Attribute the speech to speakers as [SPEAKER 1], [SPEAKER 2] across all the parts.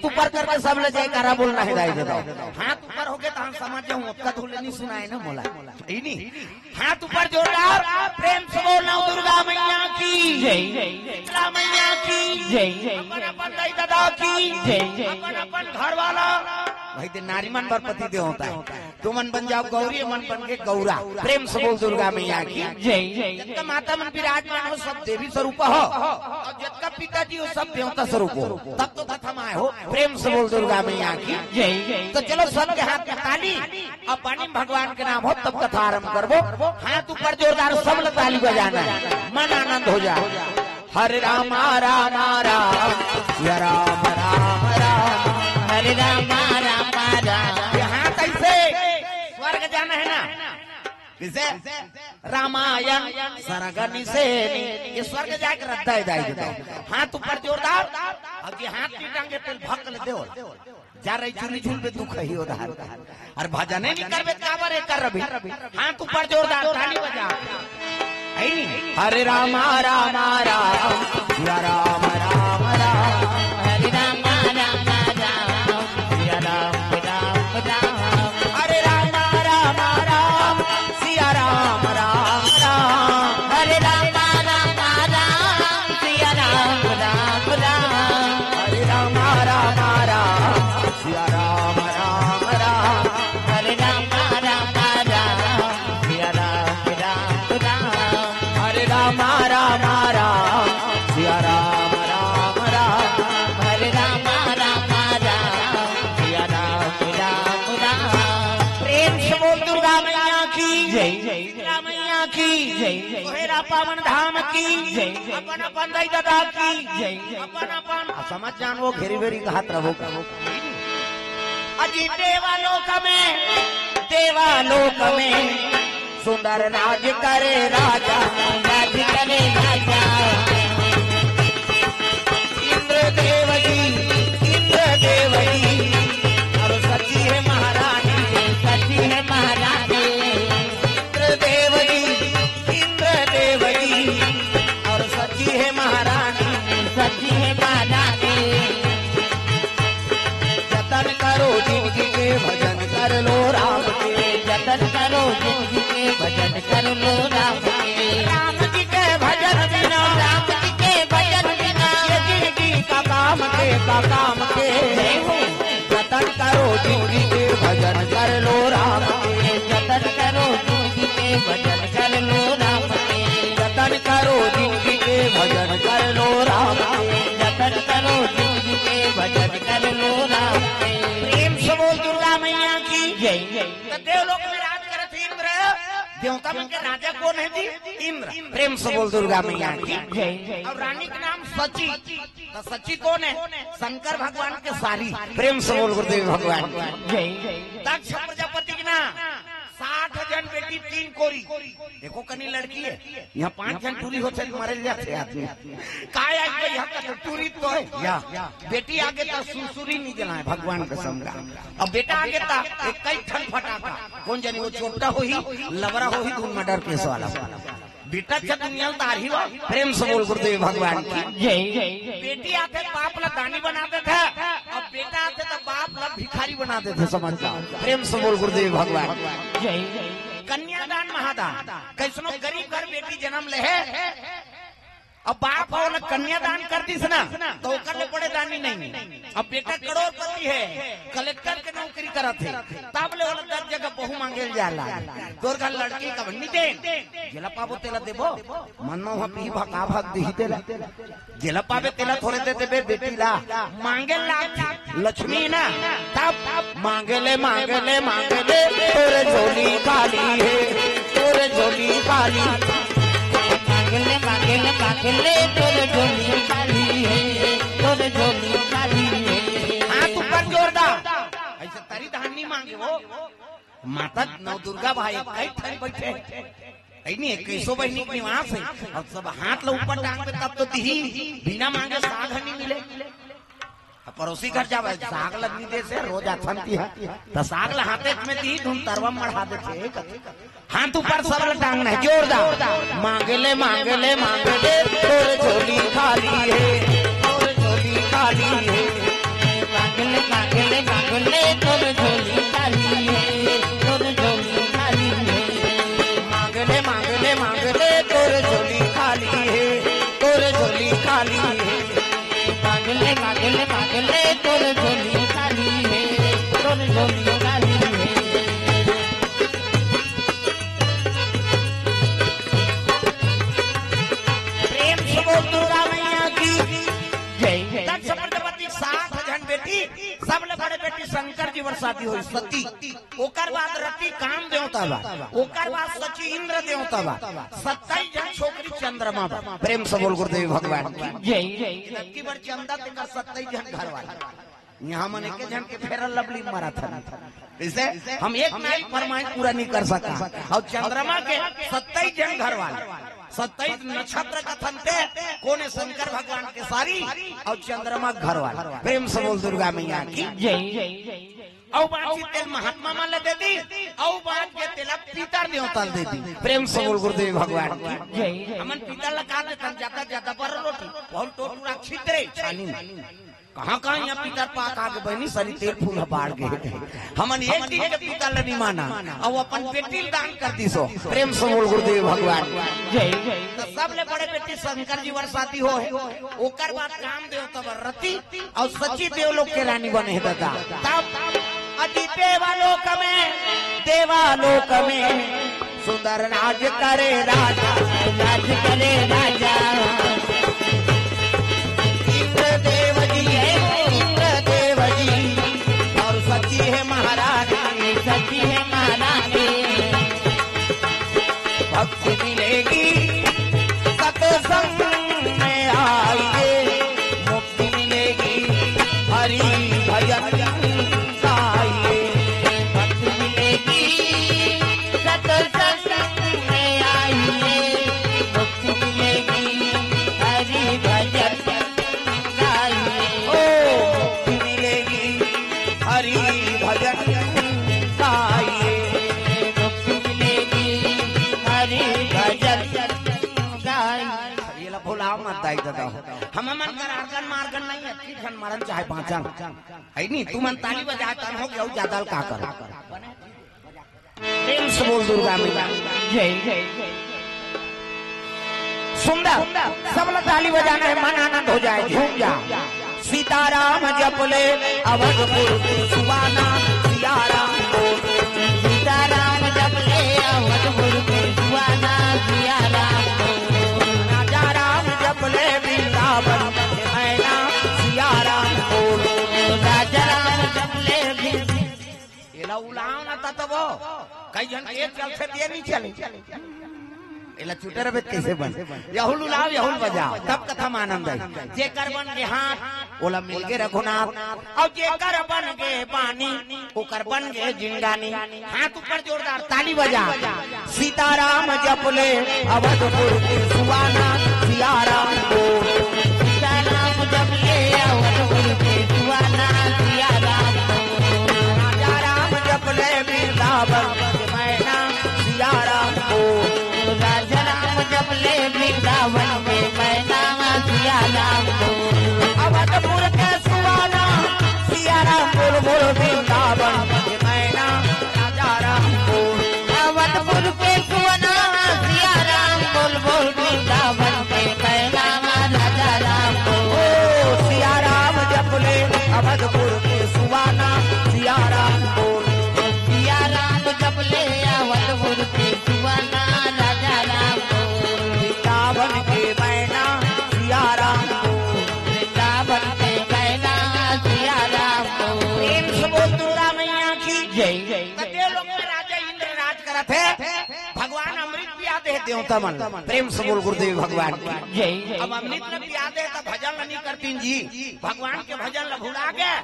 [SPEAKER 1] हाथ ऊपर करके सब ले जयकारा बोलना है दाई देता। हाथ ऊपर हो गए तो हम समझ जाऊं अब तक नहीं सुना है ना मोला नहीं। हाथ ऊपर जोरदार प्रेम से बोलना दुर्गा मैया की जय, दुर्गा मैया की जय, अपन दाई दादा की जय, अपन घर वाला भाई दे नारीमन बर पति दे होता है। तो मन बन जाओ गौरी, मन बन के गौरा। प्रेम से बोल दुर्गा मैया की जय। जिनका माता मन विराजमान हो सब देवी स्वरूप हो और जिनका पिताजी हो सब देवता स्वरूप हो, तब तो कथा में आए हो। प्रेम से बोल दुर्गा मैया की जय। तो चलो सबके हाथ में ताली और पानी भगवान के नाम हो तब कथा आरम्भ करबो। हाथ ऊपर जोरदार सब लोग ताली बजाना है, मन आनंद हो जाए। हरे राम राम राम सिया राम राम राम, हरे राम राम राम। यहाँ कैसे स्वर्ग जाना है ना, किसे रामायण सरगनी से ये स्वर्ग जाकर रद्दा है दाई देता। हाथ ऊपर जोरदार अब ये हाथ की टांगे पे भक ले दो जा रही चुनी झूल पे दुख ही उधार और भजन नहीं करबे काबर कर रबी। हाथ ऊपर जोरदार ताली बजा। हरे राम राम राम सिया राम राम राम, हरे राम राम राम सिया राम राम राम, हरे राम राम राम सिया राम राम राम, हरे राम राम राम सिया राम राम राम, हरे राम राम राम सिया राम राम राम, हरे राम राम राम सिया राम राम राम, हरे राम राम राम सिया राम राम राम, हरे राम राम राम सिया राम राम राम। प्रेम से बोल दुर्गा मैया की जय, दुर्गा मैया की जय, मेरा पावन धाम की जय, अपन अपन दाई दादा की जय, अपन अपन समझ जान वो घेरी बेरी का हाथ रहो। अजी देवालोक में सुंदर राज करे राजा, राज करे राजा। इंद्र देव जी और सची है महारानी, सची है महारानी। इंद्र देव जी और सची है महारानी, सची है महारानी। जतन करो जिंदगी के भजन कर लो राम के, जतन करो जिंदगी के भजन कर लो राम के। राम जी के भजन बिना, राम जी के भजन बिना ये जिंदगी का काम के, का काम के। जतन करो जिंदगी के भजन कर लो राम के, जतन करो जिंदगी के भजन कर लो राम के, जतन करो जिंदगी के भजन कर लो राम के, जतन करो जिंदगी के भजन कर लो राम के। प्रेम से बोल दुर्गा मैया की जय। देवलोक में राज करत इंद्र, देवता मन के राजा कौन है जी? इंद्र। प्रेम से बोल दुर्गा मैया की जय। और रानी का नाम सची, तो सची कौन है? शंकर भगवान के सारी। प्रेम से बोल गुरुदेव भगवान जय। दक्ष प्रजापति की ना 60 जन बेटी 3 कोरी, देखो कनी लड़की है, यहाँ 5 जन टूरी होते मरे जाते आदमी। काय आज यहाँ का टूरी तो है या बेटी आगे था सुसुरी नहीं जला है भगवान का संग्राम। अब बेटा आगे था एक कई ठन फटाका, कौन जानी वो चोपटा हो ही लबरा हो ही धूम मर्डर केस वाला बेटा दुनिया उतार ही। प्रेम से बोल गुरुदेव भगवान की जय। बेटी आते बाप ला दानी बनाते थे, अब बेटा आते तो बाप ला भिखारी बनाते थे, समझ जाओ। प्रेम से बोल गुरुदेव भगवान जय। कन्यादान महादान, कैसनो गरीब घर बेटी जन्म ले है, अब बाप हो ना कन्यादान कर दी ना तो करने पड़े दानी नहीं। अब बेटा करोड़पति है, कलेक्टर के नौकरी करा थे, तब ले 10 जगह बहु मांगे जाला। तोर का लड़की का बन्नी दे जेला पाबो तेला देबो, मनो हम पी भका भाग दी तेला, जेला पाबे तेला थोड़े दे देबे बेटी ला। मांगे ला लक्ष्मी ना, तब मांगे ले तोरे झोली खाली है, तोरे झोली खाली। मांगले तोरे झोली खाली है, तोरे झोली खाली है। हाथ ऊपर जोरदार ऐसे तारी धानी मांगे वो माता नव दुर्गा भाई कई ठन बैठे नहीं 21 बहनी के निवास है, और सब हाथ लो ऊपर टांग पे तब तो दी बिना मांगे साग नहीं मिले। पड़ोसी घर जावे साग लगनी दे से रोज आथनती है तो साग हाथे में दी धुन तरवा मढ़ा देते। हाथ ऊपर सबल टांगना है जोरदार। मांगले तोरे झोली खाली है, तोरे झोली खाली है।
[SPEAKER 2] मांगले मांगले तोर झोली खाली है, तोर झोली खाली है।
[SPEAKER 1] मांगले मांगले मांगले तोर झोली खाली है, तोर झोली खाली है।
[SPEAKER 2] मांगले मांगले मांगले तोर झोली खाली है, तोर झोली खाली है।
[SPEAKER 1] प्रेम से बोल दुर्गा मैया की
[SPEAKER 2] जय जय।
[SPEAKER 1] दक्ष प्रजापति 7 जन बेटी, सबले बड़े बेटी शंकर जी वर शादी हुई सती, ओकर बाद रति काम देवता बा, ओकर बाद सची इंद्र देवता बा, 27 जन छोकरी चंद्रमा बा। प्रेम से बोल गुरुदेव भगवान की
[SPEAKER 2] जय जय।
[SPEAKER 1] की बार चंदा ते का 27 जन घर वाला, यहाँ मन एक जन के फेरल लवली मारा था। इसे हम एक ना एक फरमाइश पूरा नहीं कर सका, और चंद्रमा के 27 जन घर वाले, 27 नक्षत्र कथन थे, कोने शंकर भगवान के सारी और चंद्रमा घर वाला। प्रेम से बोल दुर्गा मैया की
[SPEAKER 2] जय जय।
[SPEAKER 1] औ बात तेल महात्मा मान ले देती, औ बात के तेल पीतर देवता देती। प्रेम से बोल गुरुदेव भगवान की
[SPEAKER 2] जय जय।
[SPEAKER 1] हमन पीतर लगा देता, ज्यादा ज्यादा पर रोटी बहुत टोटूरा छितरे छानी में कहाँ कहाँ यहाँ पीतर पाक आगे बनी सारी तेल फूल बाढ़ गए। हमन एक दिन के पीतर नहीं माना और अपन बेटी दान कर दी सो। प्रेम से बोल गुरुदेव भगवान
[SPEAKER 2] जय जय।
[SPEAKER 1] तो सबले बड़े बेटी शंकर जी वर शादी हो है, ओकर बाद काम देवता वर रति और सची देवलोक के रानी बने दादा। तब अति देवालोक में, देवालोक में सुंदर राज करे राजा,
[SPEAKER 2] राज करे राजा।
[SPEAKER 1] इंद्रदेव जी है, इंद्रदेव जी और सची है महारानी,
[SPEAKER 2] सची है महारानी।
[SPEAKER 1] भक्ति मिलेगी सत्संग में आइए, मुक्ति मिलेगी हरि भजन गाइए।
[SPEAKER 2] भक्ति मिलेगी सत्संग में आइए, मुक्ति मिलेगी हरि भजन गाइए।
[SPEAKER 1] ओ मुक्ति मिलेगी हरि भजन गाइए।
[SPEAKER 2] मुक्ति मिलेगी हरि भजन गाइए।
[SPEAKER 1] ये ला भोला मत दाई दादा, हम मन कर आर्गन मार्गन नहीं है, ठीक मारन चाहे पांचन है नहीं, तू मन ताली बजाता हो गया ज्यादा का कर। प्रेम से बोल दुर्गा मैया
[SPEAKER 2] जय जय।
[SPEAKER 1] सुंदर, सब लोग ताली बजाना है, मन आनंद हो जाए, झूम जा। सीताराम जप ले अवधपुर सुवाना, सियाराम बोल,
[SPEAKER 2] सीताराम जप ले अवधपुर के सुवाना, सियाराम बोल।
[SPEAKER 1] राजा राम जप ले वृंदावन के मैना, सियाराम बोल।
[SPEAKER 2] राजा राम जप ले
[SPEAKER 1] एला उलाओ ना तब वो कई जन एक चलते दिए नहीं चले, एला चुटर बेत कैसे बन, यहुल उलाओ यहुल बजाओ तब कथा में आनंद है। जेकर बन के हाथ ओला मिल के रघुनाथ, और जेकर बन के पानी ओकर बन के जिंगानी। हाथ ऊपर जोरदार ताली बजा। सीताराम जप ले अवधपुर के सुवाना, सियाराम बोल।
[SPEAKER 2] सीताराम जप ले अवधपुर के सुवाना, सियाराम बोल।
[SPEAKER 1] राजा राम जप ले वृंदावन के मैना, सियाराम बोल।
[SPEAKER 2] राजा राम जप ले वृंदावन में मैना, सियाराम बोल।
[SPEAKER 1] अवधपुर के सुवाना, सियाराम बोल बोल वृंदावन के मैना, राजा राम बोल।
[SPEAKER 2] अवधपुर के सुवाना, सियाराम बोल बोल वृंदावन में मैना, राजा राम बोल।
[SPEAKER 1] ओ सियाराम जप ले अवधपुर के सुवाना, सियाराम बोल।
[SPEAKER 2] सियाराम जप ले अवधपुर के सुवाना, राजा राम बोल।
[SPEAKER 1] वृंदावन के मैना, सियाराम बोल।
[SPEAKER 2] वृंदावन के मैना, सियाराम बोल।
[SPEAKER 1] प्रेम से बोल दुर्गा मैया की
[SPEAKER 2] जय जय।
[SPEAKER 1] देवलोक में राजा इंद्र राज करत है, भगवान अमृत पिया दे देवता मन। प्रेम से बोल गुरुदेव भगवान की
[SPEAKER 2] जय जय।
[SPEAKER 1] अब अमृत न पिया दे तो भजन नहीं करती जी, भगवान के भजन ल भुला गए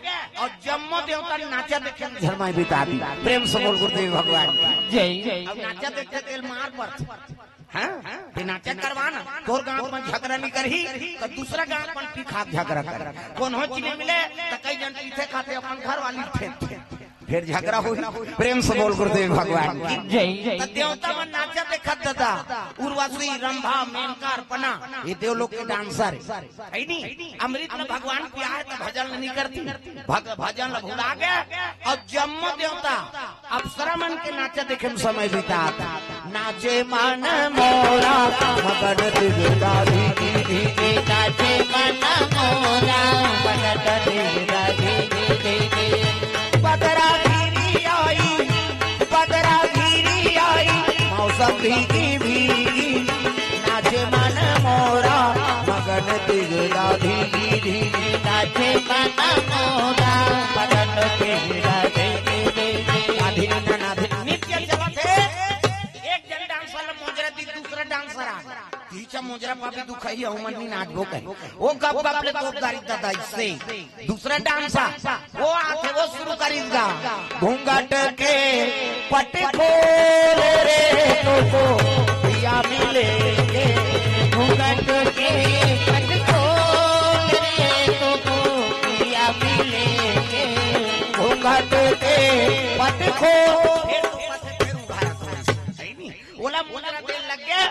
[SPEAKER 1] और जम्मो देवता नाचा देखे झरमाई बिता दी। प्रेम से बोल गुरुदेव भगवान की
[SPEAKER 2] जय जय।
[SPEAKER 1] अब नाचा देखते तेल मार पर हाँ नाचा करवाना, तोर गाँव में झगड़ा नहीं करही तो दूसरा गाँव में पी खा झगड़ा कर, कौन हो चीज मिले तो कई जन पीछे खाते अपन घर वाली थे फिर झगड़ा हो प्रेम से बोल गुरुदेव भगवान की
[SPEAKER 2] जय
[SPEAKER 1] तो देवता मन नाचा देखत दादा उर्वशी रंभा मेनका अर्पणा ये देवलोक के डांसर है नहीं अमृत में भगवान पिया है तो भजन नहीं करती भजन भुला गया और जम्मू देवता अप्सरा मन के नाचा देखे में समय बीता नाचे मन मोरा मगन दिगदारी
[SPEAKER 2] नाचे मन मोरा मगन दिगदारी
[SPEAKER 1] बदरा घिरी आई मौसम भीगी नाचे मन मोरा मगन दिगदा भीगी
[SPEAKER 2] नाचे मन मोरा मगन दिगदारी
[SPEAKER 1] नित्य जगत है एक जन डांसर मोजरा दी दूसरा डांसर आ तीसरा मोजरा पापी तू खई हमनी नाचबो कहे वो गप गप ले तोपदारी दादा इससे दूसरा डांसर वो आके वो शुरू करेगा घूंघट के पट खोल रे तो पिया मिले
[SPEAKER 2] घूंघट के पट खोल रे तो पिया मिले
[SPEAKER 1] घूंघट के पट खोल बोला मोजरा देर लग गया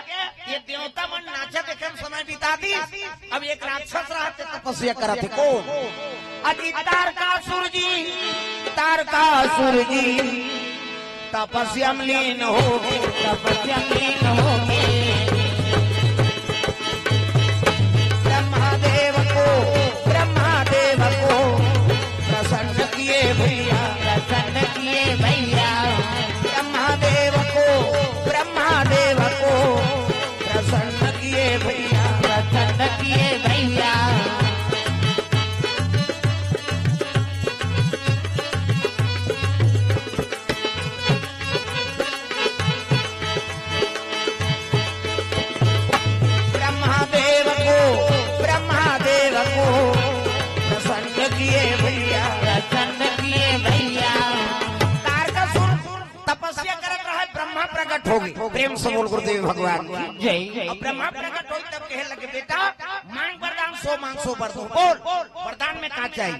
[SPEAKER 1] ये देवता मन नाचा देखे समय बिता दी अब एक राक्षस रहते तपस्या करते कौन अजी तारकासुर जी तपस्या में लीन हो ब्रह्मादेव को प्रसन्न किए भैया ब्रह्मादेव को प्रसन्न किए भैया ब्रह्मादेव को प्रसन्न किए भैया तारकासुर तपस्या करत रहा ब्रह्मा प्रकट हो गई प्रेम से बोल गुरुदेव भगवान
[SPEAKER 2] जय
[SPEAKER 1] अब ब्रह्मा प्रकट हुई तब कहे लगे बेटा मांग वरदान सो वर दो बोल वरदान में का चाहिए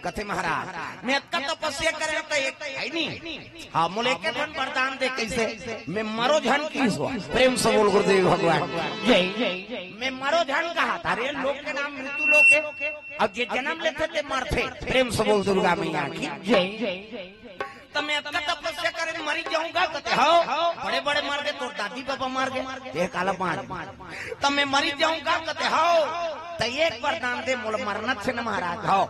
[SPEAKER 1] कथे महाराज मैं अक्का तपस्या करे तो एक है नहीं हाँ मोले के धन वरदान दे कैसे मैं मरो झन की हुआ प्रेम से बोल गुरुदेव भगवान
[SPEAKER 2] जय
[SPEAKER 1] मैं मरो झन कहा अरे लोग के नाम मृत्यु लोग के अब जे जन्म लेते थे मरते प्रेम से बोल दुर्गा मैया की
[SPEAKER 2] जय
[SPEAKER 1] तो मैं अक्का तपस्या करे मरी जाऊंगा कहते हाँ बड़े बड़े मर गए तो दादी पापा मर गए एक काला पांच तो मैं मरी जाऊंगा कहते हाँ तो एक वरदान दे मोल मरना से न महाराज हो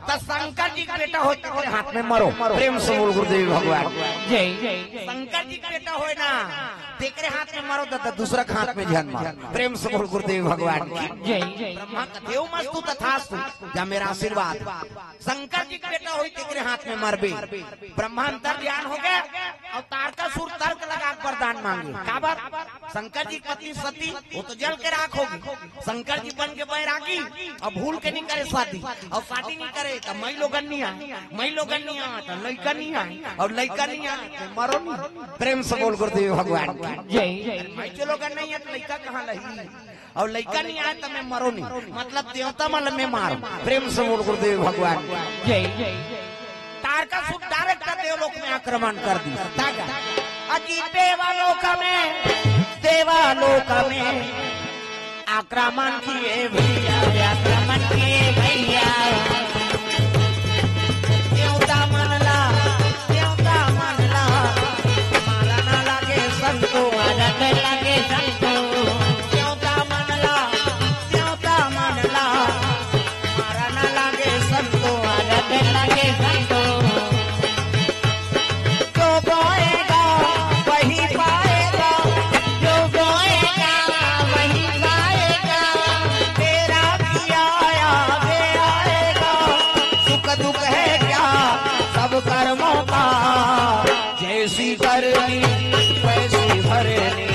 [SPEAKER 1] तो शंकर जी का बेटा हो तेरे हाथ में मरो प्रेम से बोल गुरुदेव भगवान
[SPEAKER 2] जय
[SPEAKER 1] शंकर जी का बेटा हो ना तेरे हाथ में मरो तो दूसरा हाथ में जन्म प्रेम से बोल गुरुदेव भगवान की
[SPEAKER 2] जय
[SPEAKER 1] ब्रह्मा देव मस्तु तथास्तु जा मेरा आशीर्वाद शंकर जी का बेटा हो तेरे हाथ में मरबे ब्रह्मा अंतर ध्यान हो गया और तारकासुर तर्क लगा वरदान मांगे का बात शंकर जी पत्नी सती वो तो जल के राख होगी शंकर जी बन के बैरागी और भूल के नहीं करे शादी और शादी नहीं करे तो मई लोगन नहीं आए तो लड़का नहीं आए और लड़का नहीं आए तो मरो नहीं प्रेम से बोल गुरुदेव भगवान
[SPEAKER 2] जय
[SPEAKER 1] मई जो लोगन नहीं है तो लड़का कहाँ लही और लड़का नहीं आए तो मैं मरो नहीं मतलब देवता मल में मारो प्रेम से बोल गुरुदेव भगवान
[SPEAKER 2] जय
[SPEAKER 1] तारकासुर डायरेक्ट देवलोक में आक्रमण कर दिया अजी देवालोक में आक्रमण किए भैया देवता मनला मारा ना लागे संतो देवता मनला मारा ना लागे संतो जो बोएगा वही पाएगा तेरा किया आएगा सुख दुख है क्या सब कर्मों का जैसी करनी वैसी भरनी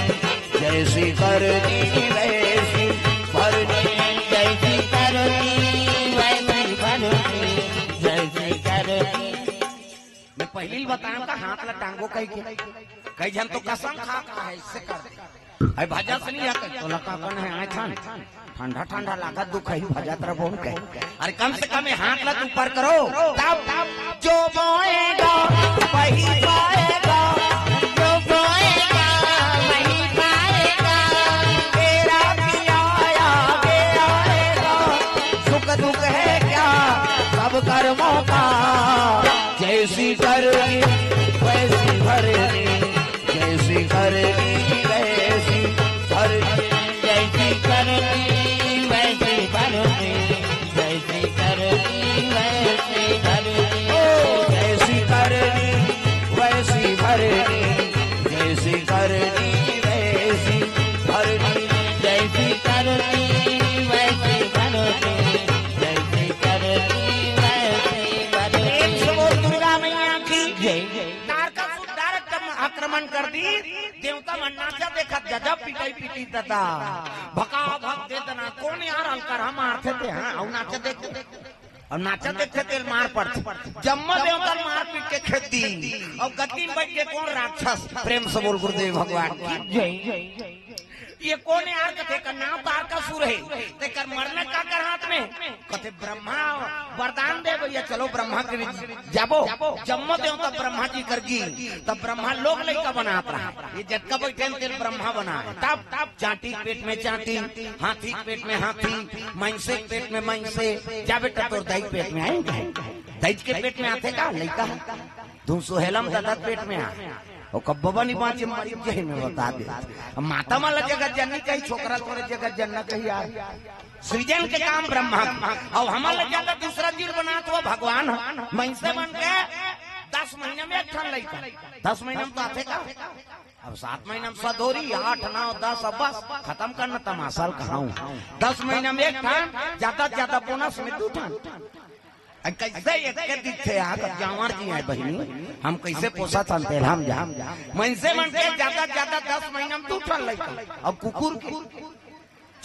[SPEAKER 1] जैसी करनी वैसी भरनी
[SPEAKER 2] जैसी करनी वैसी भरनी जैसी करनी
[SPEAKER 1] मैं पहले ही बताया का हाथ ला टांगो कहीं जन तो कसम खा है इससे कर अरे भजा से नहीं आकर तो लका कौन है आए थान ठंडा ठंडा लागत दुख है भजा तरह बोल के अरे कम से कम हाथ लत ऊपर करो तब जो बोएगा वही पाएगा
[SPEAKER 2] जो बोएगा वही पाएगा
[SPEAKER 1] तेरा किया आगे आएगा सुख दुख है क्या सब कर्मों का जैसी करनी वैसी भरनी जैसी करनी वैसी भरनी
[SPEAKER 2] जैसी करनी वैसी भरनी जैसी करनी वैसी भरनी
[SPEAKER 1] जैसी करनी वैसी भरनी जैसी करनी वैसी भरनी
[SPEAKER 2] जैसी करनी वैसी भरनी जैसी करनी वैसी भरनी।
[SPEAKER 1] एक से बोल दुर्गा मैया की
[SPEAKER 2] जय जय
[SPEAKER 1] तारकासुर आक्रमण कर दी देवता मन नाचा देखा गजब पिटाई पीटी तथा भका भक दे तना कौन यार हल्का हम मारते थे हाँ और नाचा देखते और नाचा देखते थे मार पड़ते जम्मा देवता मार पीट के खेत दी और गद्दी में बैठ के कौन राक्षस प्रेम से बोल गुरुदेव भगवान की
[SPEAKER 2] जय जय जय
[SPEAKER 1] ये कौन यार कथे का नाम तारकासुर है ते कर मरने का कर हाथ में कथे ब्रह्मा वरदान दे भैया चलो ब्रह्मा के जाबो जम्मो देवता ब्रह्मा जी करगी तब ब्रह्मा लोग लड़का बनाता रहा ये जटका बैठे तेल ब्रह्मा बना तब चाटी पेट में चाटी हाथी पेट में हाथी मैंसे पेट में मैंसे जा बेटा तो दही पेट में आए दही के पेट में आते का लड़का धू सुहेलम दादा पेट में आ और कब्बा नहीं बाँचे मरी जही में बता दे माता माला जगत जननी कही छोकरा तोरे जगत जनना कही यार सृजन के काम ब्रह्मा और हमारा ज्यादा दूसरा जीव बना तो भगवान मैंसे बन के 10 महीने में एक ठन लड़का 10 महीने में तो आते का अब 7 महीने में सदोरी 8 9 10 अब बस खत्म करना तमाशा कहा 10 महीने में एक ठन ज्यादा बोनस में 2 ठन कैसे एक दिखे जावर जी है बहनी हम कैसे पोसा चलते हम मन से मन के ज्यादा 10 महीना में 2 ठन लड़का और कुकुर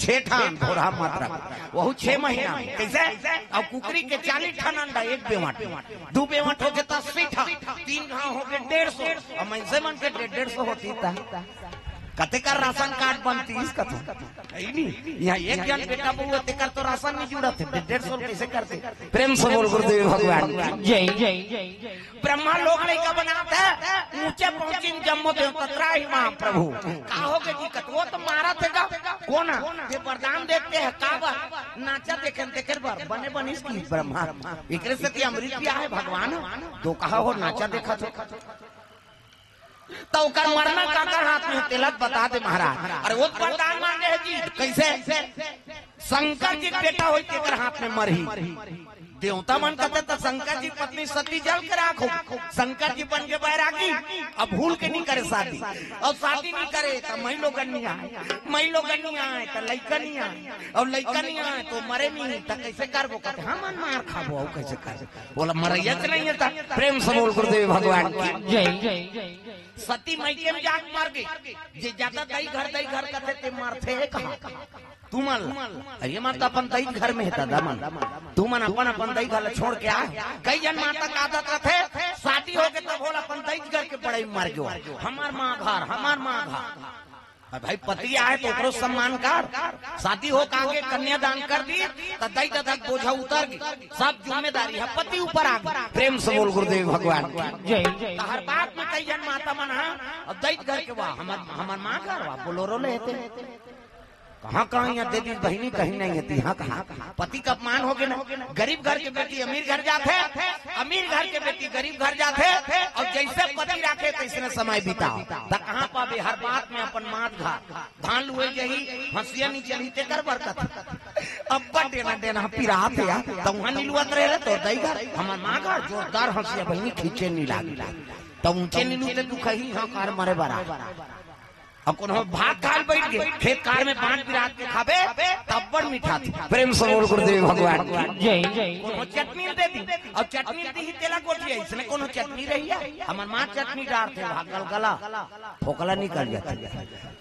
[SPEAKER 1] 6 ठन थोड़ा मात्रा वह 6 महीना में कैसे और कुकरी के 40 ठन अंडा 1 बेवाट 2 बेवाट हो गए 80 ठन 3 घाव हो गए 150 और मन से मन के 150 होती था कते का राशन कार्ड बनती इस कथे यहाँ एक जन बेटा बहु कर तो राशन नहीं जुड़ा थे 150 कैसे करते प्रेम से बोल गुरुदेव भगवान
[SPEAKER 2] जय जय जय
[SPEAKER 1] ब्रह्मा लोग लड़का बनाता ऊंचे पहुंची जम्मो देवता ही महाप्रभु कहोगे जी कत वो तो मारा थे कौन ये वरदान देखते हैं काबा नाचा देखे बार बने बनी इसकी ब्रह्मा एक से अमृत पिया है भगवान तो कहा हो नाचा देखा था तो कर मरना काकर हाथ में तिलक बता दे महाराज अरे वो वरदान मांगे है जी कैसे शंकर जी बेटा हो तेकर हाथ में मरही देवता मन कहते तो शंकर जी पत्नी सती जल के राखो शंकर जी बन के बैरागी अब भूल के नहीं करे शादी और शादी नहीं करे तो महिलो गन्नी आए तो लड़का नहीं आए और लड़का नहीं आए तो मरे नहीं तो कैसे करबो कहते हम मार खाबो कैसे कर बोला मरैया नहीं है प्रेम से बोल गुरुदेव भगवान की
[SPEAKER 2] जय जय जय
[SPEAKER 1] सती मैके में जाग मार गई जे ज्यादा दही घर कहते ते मारते है कहाँ तू मन अरे माता अपन दही घर में है दादा मन तू मन अपन दही घर छोड़ के आ कई जन माता का आदत रखे शादी हो गए तो बोल अपन दही घर के बड़े मर गयो हमार माँ घर भाई पति आए तो ओकरो सम्मान कर शादी हो आगे कन्यादान कर दी तो दही दादा बोझा उतर गई सब जिम्मेदारी है पति ऊपर आ गई प्रेम से बोल गुरुदेव भगवान
[SPEAKER 2] जय जय
[SPEAKER 1] हर बात में कई जन माता मन अब दही घर के वाह हमार माँ घर वाह बोलोरो लेते कहाँ यहाँ देवी बहनी कहीं नहीं है यहाँ कहाँ पति का अपमान हो गया ना गरीब घर के बेटी अमीर घर जाते अमीर घर के बेटी गरीब घर जाते और जैसे पति रखे तैसे समय बिताओ कहाँ पावे हर बात में अपन मात घाट धान लुए जही हंसिया नहीं चली ते कर बरकत अब देना पिरात है तो वहाँ नीलुआत रहे तो दई घर हमार माँ घर जोरदार हंसिया बहनी खींचे नहीं लागी तो ऊंचे नीलू ते तू कही हाँ कार मरे बरा अब भात खाल बैठ गए खेत कार में 5 बिरात के खाबे तब बड़ मीठा थी प्रेम से बोल गुरुदेव भगवान
[SPEAKER 2] जय जय
[SPEAKER 1] चटनी दे दी और चटनी दी ही तेला गोटिया इसने कोनो चटनी रही है हमार माँ चटनी डालते भागल गला फोकला निकल जाता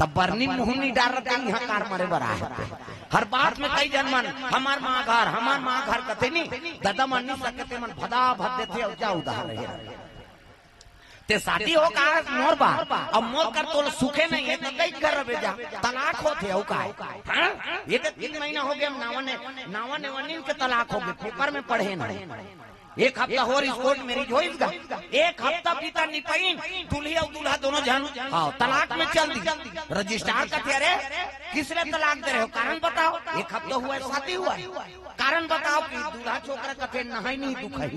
[SPEAKER 1] तब बरनी मुंह नहीं डाल रहे यहाँ कार मरे बरा हर बात में कई जन मन हमार माँ घर कथे नहीं दादा मन नहीं सकते मन भदा भद देते और क्या उधार रहे ते शादी हो का मोर बा अब मोर कर तो सुखे नहीं है तो कई कर रहे जा तलाक होते हो का हां ये तो 3 महीना हो गया नावन वनिन के तलाक हो गए पेपर में पढ़े ना एक हफ्ता हो कोर्ट मैरिज हो इसका एक हफ्ता पिता निपईन दूल्ही और दूल्हा दोनों जन तलाक में चल दी रजिस्ट्रार का तेरे किसने तलाक दे रहे हो कारण बताओ एक हफ्ता हुआ शादी हुआ कारण बताओ कि दूल्हा छोकरा कथे नहाई नहीं दुखाई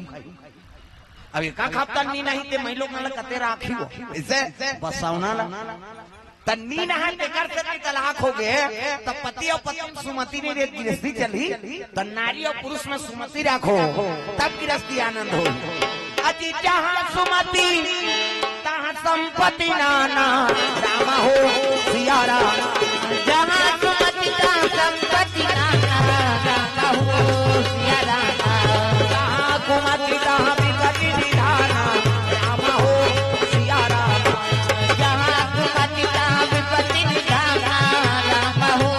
[SPEAKER 1] अब एक हफ्ता नहीं ते मैं लोग ना कते राखी हो इसे बसावना ला तन्नी नहा लेकर से तलाक हो गए तब पति और पत्नी सुमति ने रे गिरस्ती चली तो नारी और पुरुष में सुमति रखो तब गिरस्ती आनंद हो अजी जहाँ सुमति तहाँ संपत्ति नाना राम हो सियारा
[SPEAKER 2] जहाँ सुमति तहाँ संपत्ति नाना राम हो सियारा
[SPEAKER 1] जहाँ कुमति तहाँ विपत्ति निधाना राम हो सियारा
[SPEAKER 2] जहाँ सुमति तहाँ विपत्ति निधाना राम हो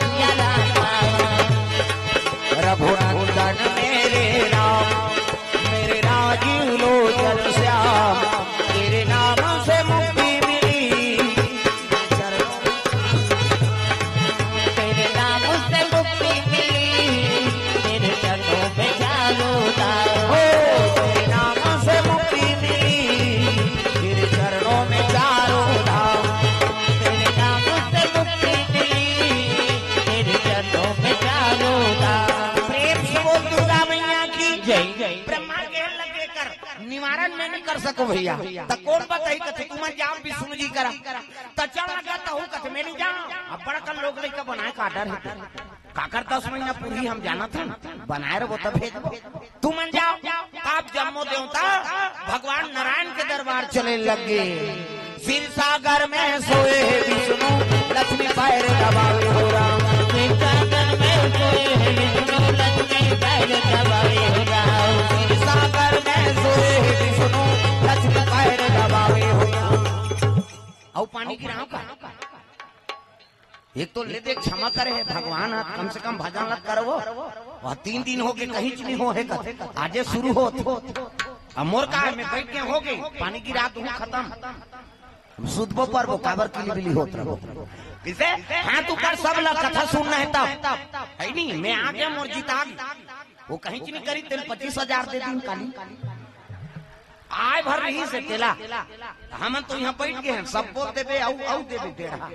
[SPEAKER 2] सियारा
[SPEAKER 1] रघुनंदन मेरे राजीव लोचन श्याम तेरे नाम से मुक्ति मिली
[SPEAKER 2] तेरे नाम से मुक्ति मिली तेरे चरणों में चारों धाम
[SPEAKER 1] तेरे नाम से मुक्ति मिली तेरे चरणों में चारों धाम
[SPEAKER 2] तेरे नाम से मुक्ति मिली तेरे चरणों में चारों धाम
[SPEAKER 1] प्रेम से बोल दुर्गा मैया की
[SPEAKER 2] जय जय
[SPEAKER 1] ब्रह्मा के लगे कर निवारण में नहीं कर सको भैया तो कौन बताई कथे तुम जाओ विष्णु जी करा तो चल लगा तो हूँ कथे मेरी जाओ अब बड़ा कल लोग लेकर बनाए का डर है काकर 10 महीना पूरी हम जाना था बनाए रहो तब भेज तुम जाओ आप जम्मो देवता भगवान नारायण के दरबार चले लगे सिर सागर में सोए विष्णु लक्ष्मी पैर दबावे हो राम
[SPEAKER 2] सागर में सोए विष्णु लक्ष्मी पैर दबावे हो राम
[SPEAKER 1] सागर में सोए विष्णु लक्ष्मी पैर दबावे हो और पानी गिराओ का एक तो ले दे क्षमा करे है भगवान कम से कम भजन लग करो और 3 दिन हो गए कहीं नहीं हो है आज शुरू हो अब मोर का में बैठ के हो गई पानी की रात हूँ खत्म सुधबो पर वो काबर की बिली होत रहो किसे हाथ ऊपर सब लग कथा सुनना है तब है नहीं मैं आ गया मोर जीता वो कहीं नहीं करी तेल 25,000 दे दिन काली आय भर रही से तेला हम तो यहाँ बैठ गए हैं सब बोल देवे औ देवे टेढ़ा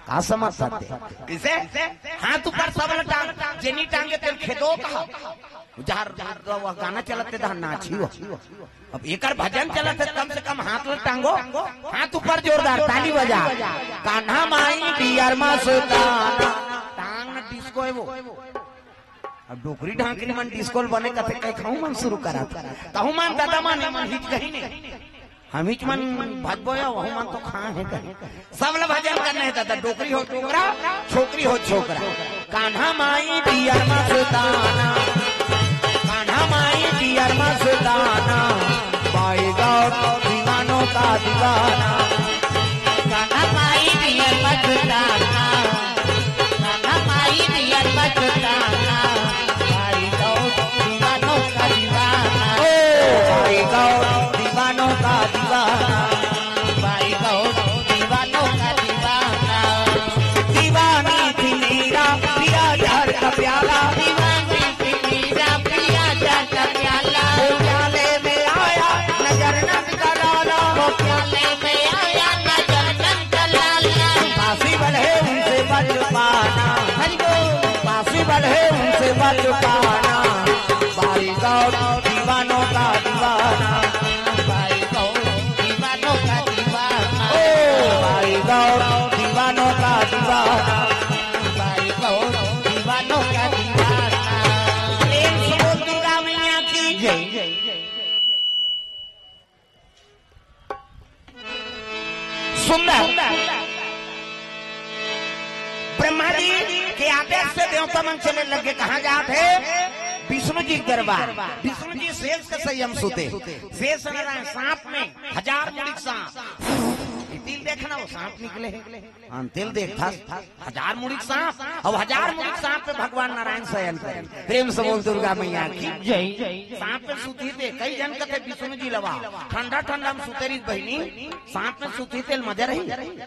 [SPEAKER 1] का समझ सकते किसे हाथ ऊपर सब टांग जेनी टांगे तेल खेदो का जहर गाना चलते था नाची हो अब एक भजन चलते कम से कम हाथ में टांगो हाथ ऊपर जोरदार ताली बजा कान्हा माई डियर मस्ताना टांग डिस्को है वो अब डोकरी ढांकनी मन डिस्को बने कथे कहीं खाऊं मन शुरू करा कहूं मन दादा मन हिच कहीं नहीं हम हिच मन भजबोया वह मन तो खा है कहीं सब लोग भजन करने है दादा डोकरी हो डोकरा छोकरी हो छोकरा कान्हा माई डियर मस्ताना कान्हा माई डियर मस्ताना बाई गौर दीवानों का दीवाना
[SPEAKER 2] कान्हा माई डियर मस्ताना कान्हा माई डियर मस्ताना बाई गौर दीवानों का दीवाना
[SPEAKER 1] बाई गौर दीवानों का दीवाना
[SPEAKER 2] बाई गौर दीवानों का दीवाना
[SPEAKER 1] दीवानी थी मीरा पिया जहर का प्याला
[SPEAKER 2] दीवानी थी मीरा पिया जहर का प्याला
[SPEAKER 1] वो प्याले में आया नजर नंद का लाला
[SPEAKER 2] वो प्याले में आया नजर नंद का लाला
[SPEAKER 1] बासी बढ़े उनसे बच पाना हरि बोल बासी बढ़े उनसे बच पाना बाई गौर दीवानों का दीवाना
[SPEAKER 2] बाई गौर दीवानों का दीवाना
[SPEAKER 1] बाई गौर दीवानों का दीवाना
[SPEAKER 2] बाई गौर दीवानों का दीवाना
[SPEAKER 1] प्रेम से बोल दुर्गा मैया की
[SPEAKER 2] जय जय
[SPEAKER 1] सुंदर ब्रह्मा जी के आदेश से देवता मन चले लगे कहाँ जाते विष्णु जी दरबार विष्णु जी शेष का संयम सुते शेष नारायण सांप में 1000 मुड़िक सांप देखना वो सांप निकले तेल देखता 1000 मुड़ी सांप और 1000 मुड़ी सांप पे भगवान नारायण शयन करे। प्रेम से बोल दुर्गा मैया की जय। सांप पे सूती थे कई जन कहते विष्णु जी लवा ठंडा ठंडा में सुतेरी बहनी सांप में सूती तेल मजा रही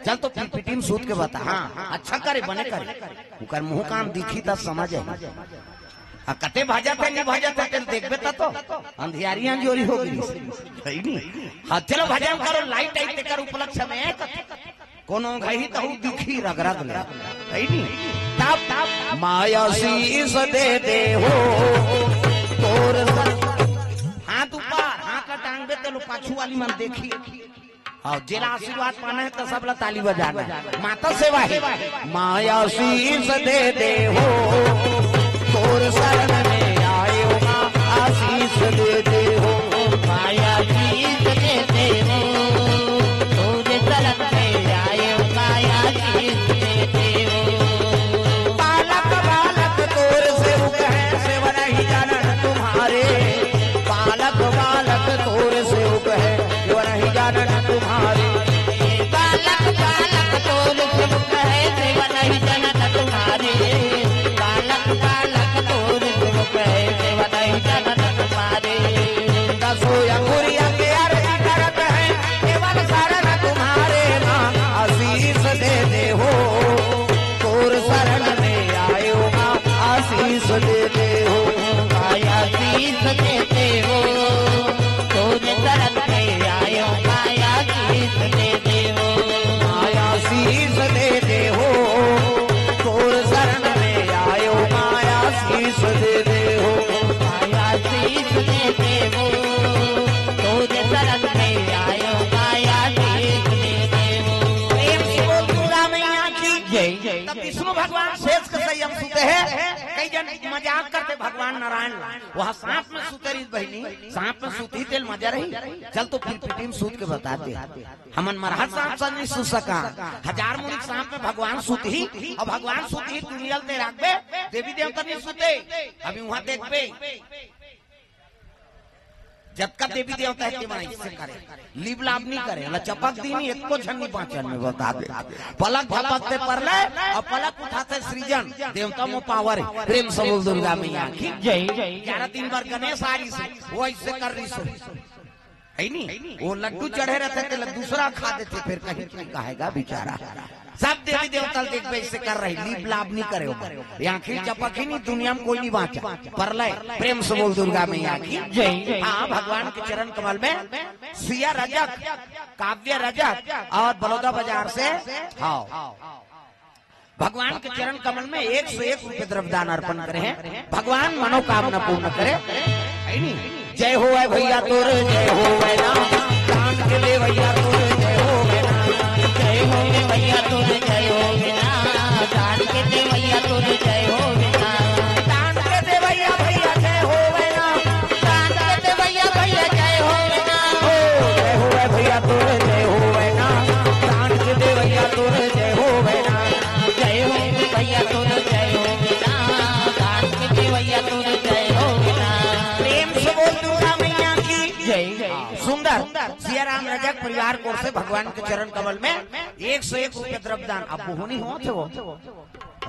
[SPEAKER 1] चल तो पिटी में सूत के बता। हाँ अच्छा करे बने करे मुंह काम दिखी तब समझ है कते भाजा थे नहीं भाजा थे तेल देखबे तो अंधियारियां जोरी हो गई। हाँ चलो भजन करो लाइट आई ते कर उपलक्ष्य में कोनो घही तहु दिखी रग रग ले तब माया शीस दे दे हो तोर हाथ ऊपर हाथ का टांग दे तो पाछू वाली मन देखी और जिला आशीर्वाद पाना है तो सब ला ताली बजाना माता सेवा है। माया शीस दे दे हो तोर शरण में आए हो आशीष दे दे हो।
[SPEAKER 2] माया शीस दे दे हो तोर शरण में आए हो माया शीस दे दे हो।
[SPEAKER 1] बालक बालक तोर सेवक है सेवन ही जानन तुम्हारे बालक बालक तोर सेवक है सेवन ही जानन तुम्हारे।
[SPEAKER 2] बालक बालक तोर सेवक है सेवन ही जानन तुम्हारे बालक बालक तोर सेवक है सेवन ही जानन तुम्हारे।
[SPEAKER 1] दसो अंगुरिया के आरती करत है केवल शरण तुम्हारे मां आशीष दे दे हो तोर शरण में आए हो मां आशीष दे दे हो।
[SPEAKER 2] माया शीस दे दे हो तोर शरण में आए हो माया शीस दे दे हो।
[SPEAKER 1] माया शीस दे दे हो तोर शरण में आए हो माया शीस दे दे हो।
[SPEAKER 2] माया शीस दे दे हो तोर शरण में आए हो माया शीस दे दे हो।
[SPEAKER 1] प्रेम से बोल दुर्गा मैया की
[SPEAKER 2] जय जय।
[SPEAKER 1] तब विष्णु भगवान शेष के संयम सुते हैं कई जन मजाक करते भगवान नारायण वहाँ सांप में सुतरी बहनी सांप में सूती तेल मजा रही चल तो फिर पिटी में सूत के बताते हमन मरहर सांप से नहीं सू सका 1000 मुड़ी सांप में भगवान सूती और भगवान सूती दुनिया ते रखबे देवी देवता नहीं सूते अभी वहाँ देखबे जब का देवी देवता है के इससे करे लीब लाभ नहीं करे अला चपक दी नहीं एक को झन्नी पाचन में बता दे पलक झपकते पर ले और पलक उठाते सृजन देवता में पावर है। प्रेम से बोल दुर्गा मैया की
[SPEAKER 2] जय जय।
[SPEAKER 1] 11 दिन बार गणेश आ रही से वो ऐसे कर रही सो है नहीं वो लड्डू चढ़े रहते थे दूसरा खा देते फिर कहीं कहेगा बेचारा सब देवी देवता देख ऐसे कर रही लीप लाभ नहीं करे आखिर चपक ही नहीं दुनिया में कोई नहीं बाँचा पर ले। प्रेम से बोल दुर्गा मैया की
[SPEAKER 2] जय।
[SPEAKER 1] हाँ भगवान के चरण कमल में सिया रजक काव्य रजक और बलौदा बाजार से हाँ भगवान के चरण कमल में 101 रुपए द्रव्यदान अर्पण करे हैं भगवान मनोकामना पूर्ण करे है नहीं। जय हो भैया तोर जय हो ना दान के ले भैया तोर जय हो ना
[SPEAKER 2] जय हो भैया तोर जय हो बिना दान के दे भैया तोर जय हो बिना
[SPEAKER 1] दान के दे भैया भैया जय हो ना
[SPEAKER 2] दान के दे भैया भैया जय हो बिना
[SPEAKER 1] जय हो भैया तोर जय हो ना दान के दे भैया तोर जय हो ना
[SPEAKER 2] जय हो भैया तोर जय हो बिना दान के दे भैया तोर जय हो बिना।
[SPEAKER 1] प्रेम से बोल दुर्गा मैया की
[SPEAKER 2] जय जय।
[SPEAKER 1] सुंदर सिया राम रजक परिवार को से भगवान के चरण कमल में 101 रुपए द्रव्यदान अब होनी हो थे वो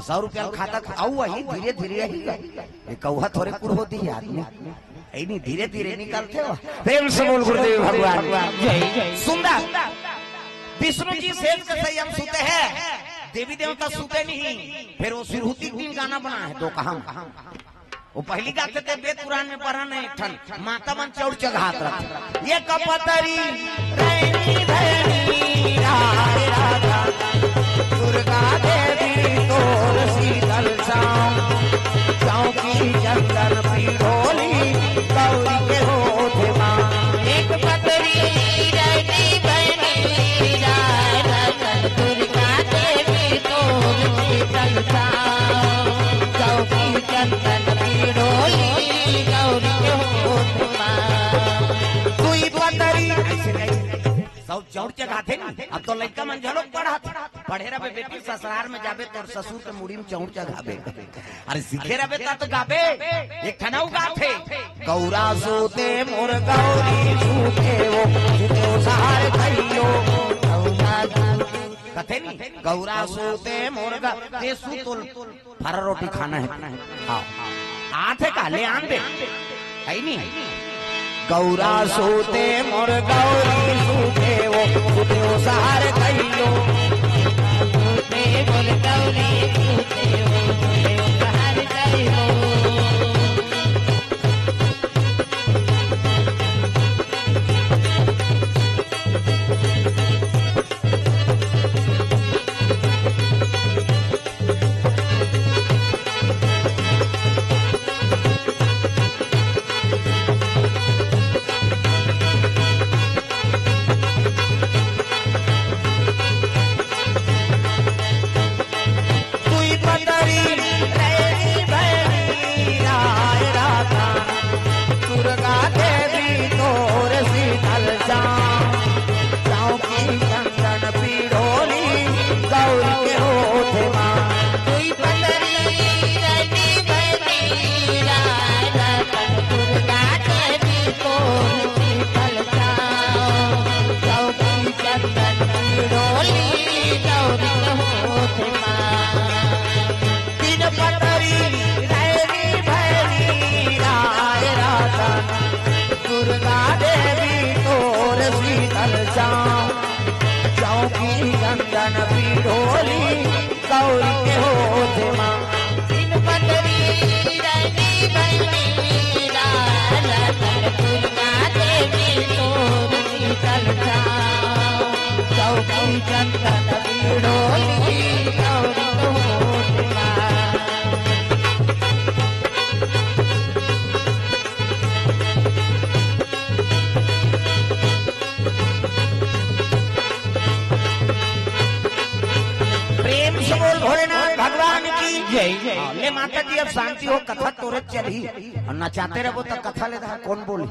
[SPEAKER 1] 100 रुपया खाता आऊ वही धीरे धीरे ही कौहा थोड़े कुड़ होती है आदमी नहीं धीरे धीरे निकलते हो। प्रेम से बोल गुरुदेव भगवान
[SPEAKER 2] जय जय।
[SPEAKER 1] सुंदर विष्णु जी शेष के संयम सुते हैं देवी देवता सुते नहीं फिर वो सिरहुती दिन गाना बना है तो कहा वो पहली गाते थे वेद पुराण में पढ़ा नहीं ठन माता मन चौड़ चघात रहा ये कपतरी रैनी धैनी राय राधा दुर्गा देवी तोर शीतल शाम चौकी चंदन पीढ़ोली गौरी के होठ मां
[SPEAKER 2] एक पतरी रैनी बहनी राय राधा दुर्गा देवी तोर शीतल शाम चौकी चंदन पीढ़ोली गौरी के होठ मां।
[SPEAKER 1] दुई पतरी सब चौड़ चढ़ाते नहीं अब तो लड़का मन झलोक पढ़े रहे बेटी ससुराल में जाबे तो ससुर के मुड़ी में चौड़ चढ़ाबे अरे सीखे रहे तो गाबे एक ठनाऊ गाथे गौरा सोते मोर गौरी सूखे वो सहार कहियो कथे नहीं गौरा सोते मुर्गा ते सुतुल फरा रोटी खाना है। हाँ आते काले आन दे है नहीं गौरा सोते मोर गौरी सूते वो सूते वो सहार कहियो
[SPEAKER 2] सूते मोर गौरी सूते वो सूते वो सहार कहियो।
[SPEAKER 1] चौकी गंदन पीढ़ोली गौरी के होते माँ
[SPEAKER 2] दिन पतरी रनी बनी दुर्गा देवी तोर शीतल छाँव चौकी गंदन पीढ़ोली गौरी के होते माँ।
[SPEAKER 1] भोलेनाथ भगवान की जय जय। ले माता जी अब शांति हो कथा तुरंत चली और नचाते रहो तो कथा ले कौन बोले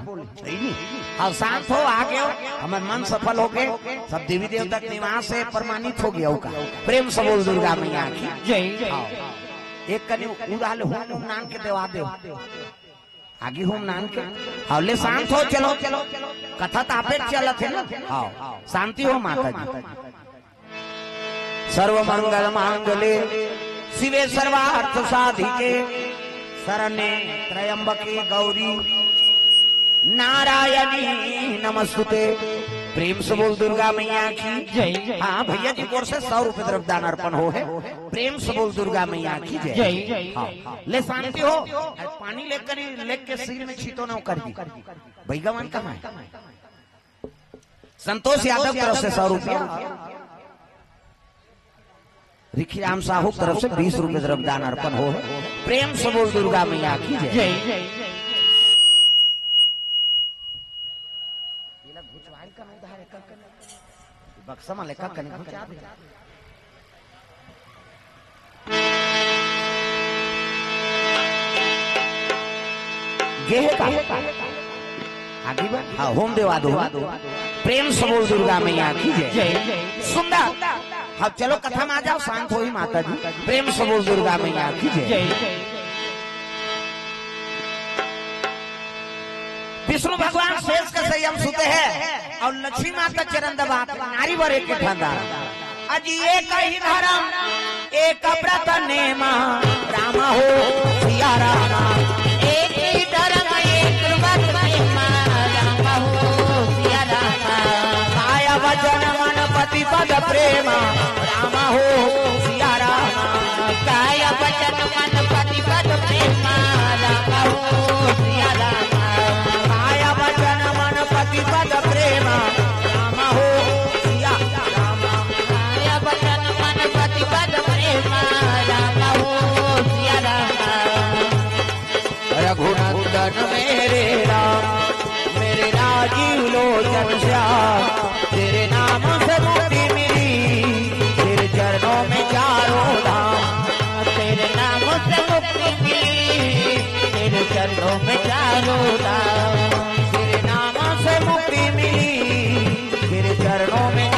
[SPEAKER 1] अब शांत हो आ गए हमारे मन सफल हो गए सब देवी देवता के निवास से प्रमाणित हो गया होगा। प्रेम से बोल दुर्गा मैया की जय जय। एक कनी उड़ाल होम नाम के देवा दे आगे होम नाम के हाँ ले शांत हो चलो चलो कथा तो आपे चलत है ना। हाँ शांति हो माता जी। सर्व मंगल मांगले शिवे सर्वार्थ साधिके शरण्ये त्र्यंबके गौरी नारायणी नमस्तुते। प्रेम से बोल दुर्गा मैया की जय। हाँ भैया जी ओर से 100 रुपए द्रव्यदान अर्पण हो है। प्रेम से बोल दुर्गा मैया की जय। हाँ ले शांति हो पानी लेकर सिर में छीतो न कर दी भैगवान कहाँ है। संतोष यादव की तरफ से 100 रुपया रिखीराम साहू तरफ से 20 रुपए द्रव्यदान अर्पण हो है। प्रेम से बोल दुर्गा मैया की जय। बक्समा लेखा कने घुचा दे गे का आगे बढ़ हाँ होम देवा दो। प्रेम से बोल दुर्गा मैया की जय। सुंदर अब चलो कथा में आ जाओ शांत हो ही माता जी। प्रेम से बोल दुर्गा मैया की जय। विष्णु भगवान शेष का संयम सुते हैं और लक्ष्मी माता चरण दबाते नारी वर एक ठंडा अजी एक ही धर्म एक व्रत नेमा रामा हो सिया रामा
[SPEAKER 2] एक ही धर्म एक व्रत नेमा रामा हो सिया रामा
[SPEAKER 1] काया वचन मन पति पद प्रेमा रामा हो सिया रामा
[SPEAKER 2] काया वचन मन पति पद प्रेमा रामा हो सिया रामा
[SPEAKER 1] काया वचन मन पति पद प्रेमा रामा हो सिया रामा
[SPEAKER 2] काया वचन मन पति पद प्रेमा रामा हो सिया रामा।
[SPEAKER 1] रघुनंदन मेरे राम मेरे राजीव लोचन श्याम तेरे नाम से मुक्ति मिली तेरे चरणों में चारों धाम
[SPEAKER 2] तेरे नाम से मुक्ति मिली तेरे चरणों में चारों धाम
[SPEAKER 1] तेरे नाम से मुक्ति मिली तेरे चरणों में